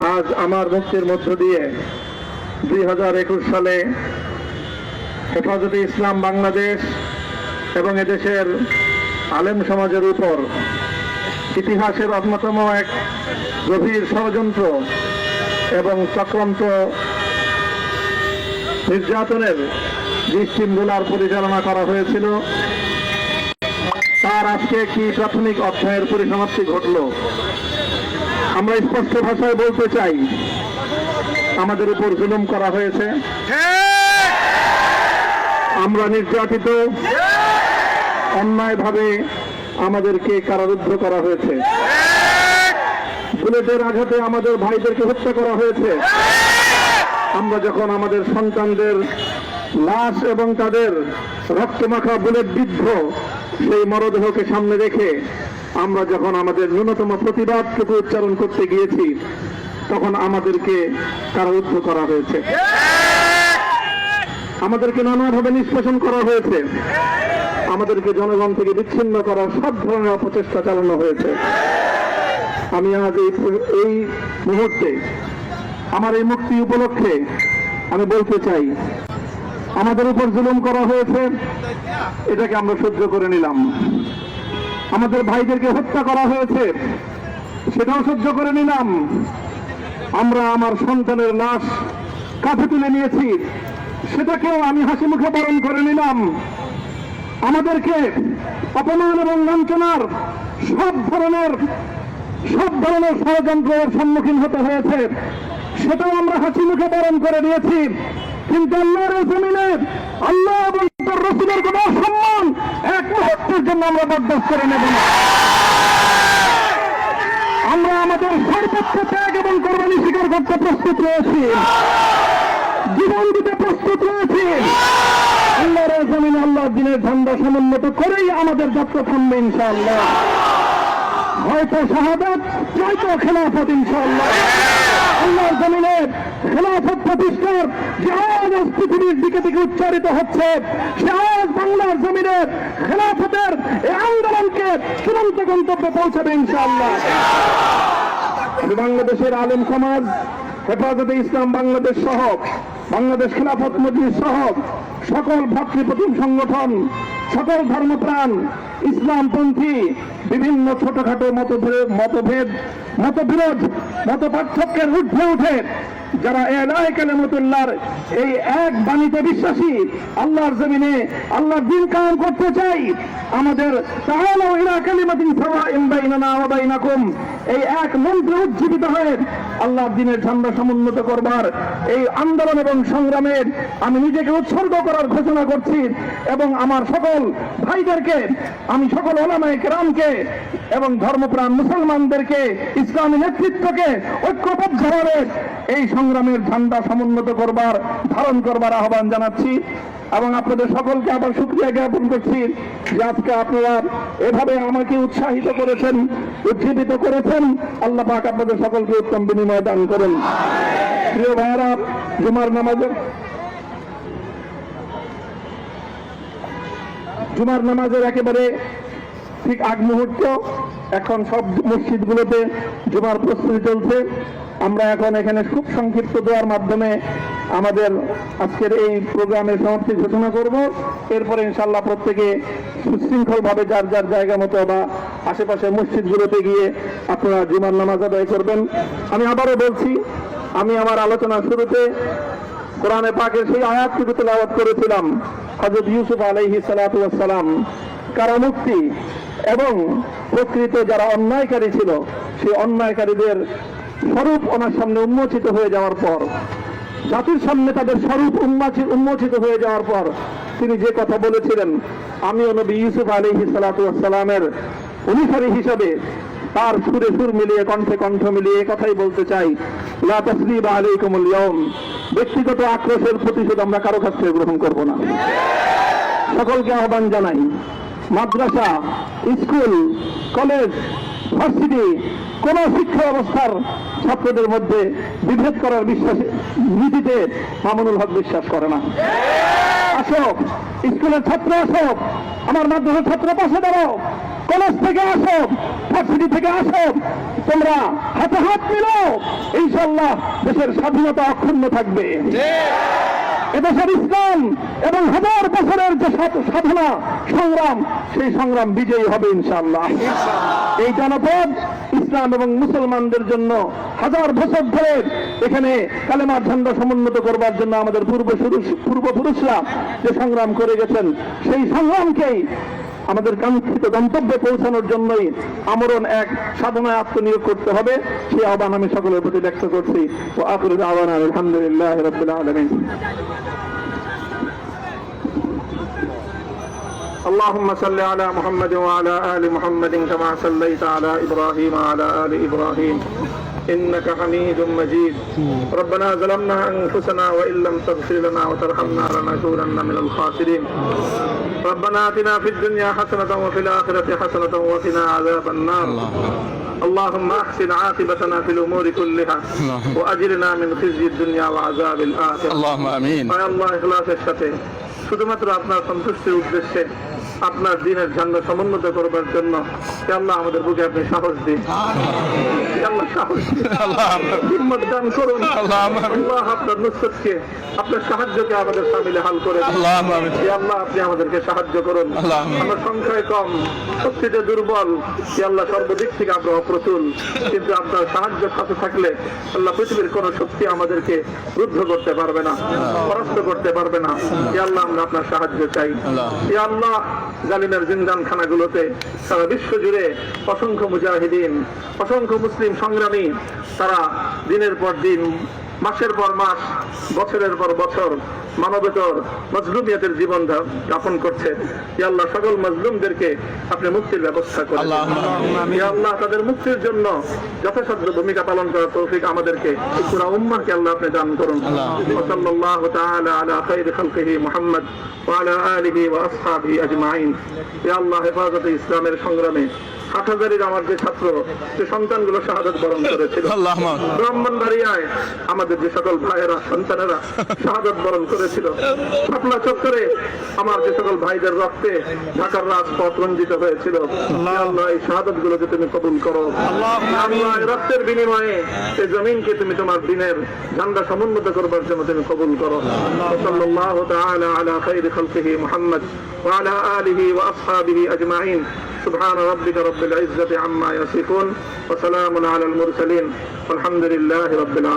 আজ আমার মুক্তির মধ্য দিয়ে 2021 সালে হেফাজতে ইসলাম বাংলাদেশ এবং এদেশের আলেম সমাজের উপর ইতিহাসের অন্যতম এক গভীর ষড়যন্ত্র এবং চক্রান্ত নির্যাতনের যে স্টিমগুলার পরিচালনা করা হয়েছিল তার আজকে একটি প্রাথমিক অধ্যায়ের পরিসমাপ্তি ঘটল। আমরা স্পষ্ট ভাষায় বলতে চাই, আমাদের উপর জুলুম করা হয়েছে, আমরা নির্যাতিত, অন্যায়ভাবে আমাদেরকে কারারুদ্ধ করা হয়েছে, বুলেটের আঘাতে আমাদের ভাইদেরকে হত্যা করা হয়েছে। আমরা যখন আমাদের সন্তানদের লাশ এবং তাদের রক্তমাখা বুলেট বিদ্ধ সেই মরদেহকে সামনে রেখে আমরা যখন আমাদের ন্যূনতম প্রতিবাদটুকু উচ্চারণ করতে গিয়েছি, তখন আমাদেরকে কারারুদ্ধ করা হয়েছে, আমাদেরকে নানাভাবে নিষ্পেষণ করা হয়েছে, আমাদেরকে জনগণ থেকে বিচ্ছিন্ন করার সব ধরনের অপচেষ্টা চালানো হয়েছে। আমি আজ এই মুহূর্তে আমার এই মুক্তি উপলক্ষে আমি বলতে চাই, আমাদের উপর জুলুম করা হয়েছে, এটাকে আমরা সহ্য করে নিলাম। আমাদের ভাইদেরকে হত্যা করা হয়েছে, সেটাও সহ্য করে নিলাম। আমরা আমার সন্তানের লাশ কাঁধে তুলে নিয়েছি, সেটাকেও আমি হাসি মুখে বরণ করে নিলাম। আমাদেরকে অপমান এবং লাঞ্ছনার সব ধরনের ষড়যন্ত্রের সম্মুখীন হতে হয়েছে, সেটাও আমরা হাসি মুখে বরণ করে নিয়েছি। কিন্তু আল্লাহর জমিনে আল্লাহ এবং তার রাসূলের কোন সম্মান এক মুহূর্তের জন্য আমরা বরদাস্ত করে নেব না। আমরা আমাদের সর্বোচ্চ ত্যাগ এবং কোরবানি স্বীকার করতে প্রস্তুত রয়েছি, জীবন দিতে প্রস্তুত রয়েছি। আল্লাহর জমিনে আল্লাহর দ্বীনের ঝান্ডা সমুন্নত করেই আমাদের যাত্রা থামবে ইনশাআল্লাহ। হয়তো শাহাদাত, নয়তো খেলাফত ইনশাআল্লাহ। আল্লাহর জমিনে খেলাফত প্রতিষ্ঠার যে আওয়াজ পৃথিবীর দিকে দিকে উচ্চারিত হচ্ছে, সে আওয়াজ বাংলার জমিনে খেলাফতের এই আন্দোলনকে চূড়ান্ত গন্তব্যে পৌঁছাবে ইনশাআল্লাহ। আমি বাংলাদেশের আলেম সমাজ, হেফাজতে ইসলাম বাংলাদেশ সহ বাংলাদেশ খেলাফত মজলিস সহ সকল ভাতৃপ্রতিম সংগঠন, সকল ধর্মপ্রাণ, ইসলামপন্থী বিভিন্ন ছোটখাটো মতবিরোধ, মত পার্থক্যের ঊর্ধ্বে উঠে যারা এলাহি কালিমাতুল্লাহর এই এক বাণীতে বিশ্বাসী, আল্লাহর জমিনে আল্লাহর দ্বীন কায়েম করতে চাই, আমাদের তাআলাউ ইলা কালিমাতিন সাওয়াইন বাইনানা ওয়া বাইনাকুম এই এক মন্ত্রে উজ্জীবিত হয়ে আল্লাহর দ্বীনের ঝান্ডা সমুন্নত করবার এই আন্দোলন এবং সংগ্রামে আমি নিজেকে উৎসর্গ করার ঘোষণা করছি। এবং আমার সকল ভাইদেরকে, আমি সকল উলামায়ে কেরামকে এবং ধর্মপ্রাণ মুসলমানদেরকে, ইসলামী নেতৃত্বকে ঐক্যবদ্ধভাবে এই সংগ্রামের ঝান্ডা সমুন্নত করবার, ধারণ করবার আহ্বান জানাচ্ছি। এবং আপনাদের সকলকে আবার শুকরিয়া জ্ঞাপন করছি যে আজকে আপনারা এভাবে আমাকে উৎসাহিত করেছেন, উজ্জীবিত করেছেন। আল্লাহ পাক আপনাদের সকলকে উত্তম বিনিময় দান করেন। প্রিয় ভাইয়েরা, জুমার নামাজের একেবারে ঠিক আগ মুহূর্ত, এখন সব মসজিদগুলোতে জুমার প্রস্তুতি চলছে। আমরা এখন এখানে খুব সংক্ষিপ্ত দোয়ার মাধ্যমে আমাদের আজকের এই প্রোগ্রামের সমাপ্তি ঘোষণা করব। এরপরে ইনশাআল্লাহ প্রত্যেকে সুশৃঙ্খলভাবে যার যার জায়গা মতো বা আশেপাশের মসজিদগুলোতে গিয়ে আপনারা জুমার নামাজ আদায় করবেন। আমি আবারও বলছি, আমি আমার আলোচনার শুরুতে কোরআনে পাকের সেই আয়াতটুকু তেলাওয়াত করেছিলাম, হযরত ইউসুফ আলাইহিস সালাতু ওয়াস সালাম কারামুক্তি এবং প্রকৃত যারা অন্যায়কারী ছিল সেই অন্যায়কারীদের স্বরূপ ওনার সামনে উন্মোচিত হয়ে যাওয়ার পর, জাতির সামনে তাদের স্বরূপ উন্মোচিত হয়ে যাওয়ার পর তিনি যে কথা বলেছিলেন, আমিও নবী ইউসুফ আলাইহিস সালাতু ওয়াস সালামের অনুসারী হিসাবে তার সুরে সুর মিলিয়ে, কণ্ঠে কণ্ঠ মিলিয়ে কথাই বলতে চাই, লা তাসরিবা আলাইকুমুল ইয়াউম, ব্যক্তিগত আক্রোশের প্রতিশোধ আমরা কারো কাছ থেকে গ্রহণ করব না। সকলকে আহ্বান জানাই, মাদ্রাসা, স্কুল, কলেজ, ভার্সিটি কোন শিক্ষা ব্যবস্থার ছাত্রদের মধ্যে বিভেদ করার নীতিতে মামুনুল হক বিশ্বাস করে না। আসো, স্কুলের ছাত্র আসো, আমার মাদ্রাসার ছাত্র পাশে দাঁড়াও, কলেজ থেকে আসো, ভার্সিটি থেকে আসো, তোমরা হাতে হাত মিলো, ইনশাআল্লাহ দেশের স্বাধীনতা অক্ষুণ্ণ থাকবে। এদেশের ইসলাম এবং হাজার বছরের যে সাধনা সংগ্রাম, সেই সংগ্রাম বিজয়ী হবে ইনশাআল্লাহ। এই জনপদ ইসলাম এবং মুসলমানদের জন্য হাজার বছর ধরে এখানে কালেমার ঝান্ডা সমুন্নত করবার জন্য আমাদের পূর্বপুরুষরা যে সংগ্রাম করে গেছেন, সেই সংগ্রামকেই আমাদের কাঙ্ক্ষিত গন্তব্যে পৌঁছানোর জন্যই আমরণ এক সাধনায় আত্মনিয়োগ করতে হবে। সেই আহ্বান আমি সকলের প্রতি ব্যক্ত করছি। ও আখিরু দাওয়ানা আলহামদুলিল্লাহি রাব্বিল আলামিন। اللهم صل على محمد وعلى آل محمد كما صليت على إبراهيم وعلى آل إبراهيم إنك حميد مجيد. ربنا ظلمنا أنفسنا وإن لم تغفر لنا وترحمنا لنكونن من الخاسرين. ربنا آتنا في الدنيا حسنة وفي الآخرة حسنة وقنا عذاب النار. اللهم أحسن عاقبتنا في الأمور كلها وأجرنا من خزي الدنيا وعذاب الآخرة. اللهم آمين. يا الله إخلاصের সাথে শুধুমাত্র আপনার সন্তুষ্টির উদ্দেশ্যে আপনার দ্বীনের ঝান্ডা সমুন্নত করবার জন্য হে আল্লাহ আমাদের বুকে আপনি সাহস দিন। হে আল্লাহ সাহস দিন, হিম্মত দান করুন। আল্লাহ আপনার নুসরতকে, আপনার সাহায্যকে আমাদের সামিলে হাল করে দিন। হে আল্লাহ আপনি আমাদেরকে সাহায্য করুন। আমরা সংখ্যায় কম, শক্তিতে দুর্বল। হে আল্লাহ সর্বদিক থেকে আমরা অপ্রতুল, কিন্তু আপনার সাহায্য সাথে থাকলে আল্লাহ পৃথিবীর কোন শক্তি আমাদেরকে রুদ্ধ করতে পারবে না, পরাস্ত করতে পারবে না। হে আল্লাহ আমরা আপনার সাহায্য চাই। হে আল্লাহ জালিমের জিন্দান খানাগুলোতে সারা বিশ্ব জুড়ে অসংখ্য মুজাহিদিন, অসংখ্য মুসলিম সংগ্রামী, তারা দিনের পর দিন, মাসের পর মাস, বছরের পর বছর মানবতর মজলুমিয়তের জীবন যাপন করছে। হে আল্লাহ সকল মজলুমদেরকে আপনি মুক্তির ব্যবস্থা করেন। হে আল্লাহ তাদের মুক্তির জন্য যথাসাধ্য ভূমিকা পালন করার তৌফিক আমাদেরকে, পুরা উম্মাহকে আল্লাহ আপনি দান করুন। সাল্লাল্লাহু তাআলা আলা খায়রি খালকিহি মুহাম্মদ ওয়া আলা আলিহি ওয়া আসহাবিহি আজমাইন। হে আল্লাহ হেফাজতে ইসলামের সংগ্রামে হাটহাজারীর আমার যে ছাত্র, যে সন্তানগুলো শাহাদাত বরণ করেছিল, ব্রাহ্মণবাড়িয়ায় আমাদের যে সকল ভাইয়েরা, সন্তানেরা শাহাদাত বরণ করেছিল, শাপলা চত্বরে আমার যে সকল ভাইদের রক্তে ঢাকার রাজপথ রঞ্জিত হয়েছিল, আল্লাহ এই শাহাদাত গুলোকে তুমি কবুল করো। আল্লাহ এই রক্তের বিনিময়ে এই জমিনকে তুমি তোমার দিনের ঝান্ডা সমুন্নত করবার জন্য তুমি কবুল করো। সাল্লাল্লাহু তাআলা আলা খায়রি খালকিহি মুহাম্মদ ওয়া আলা আলিহি ওয়া আসহাবিহি আজমাইন। سبحان ربك رب العزة عما يصفون وسلام على المرسلين والحمد لله رب العالمين.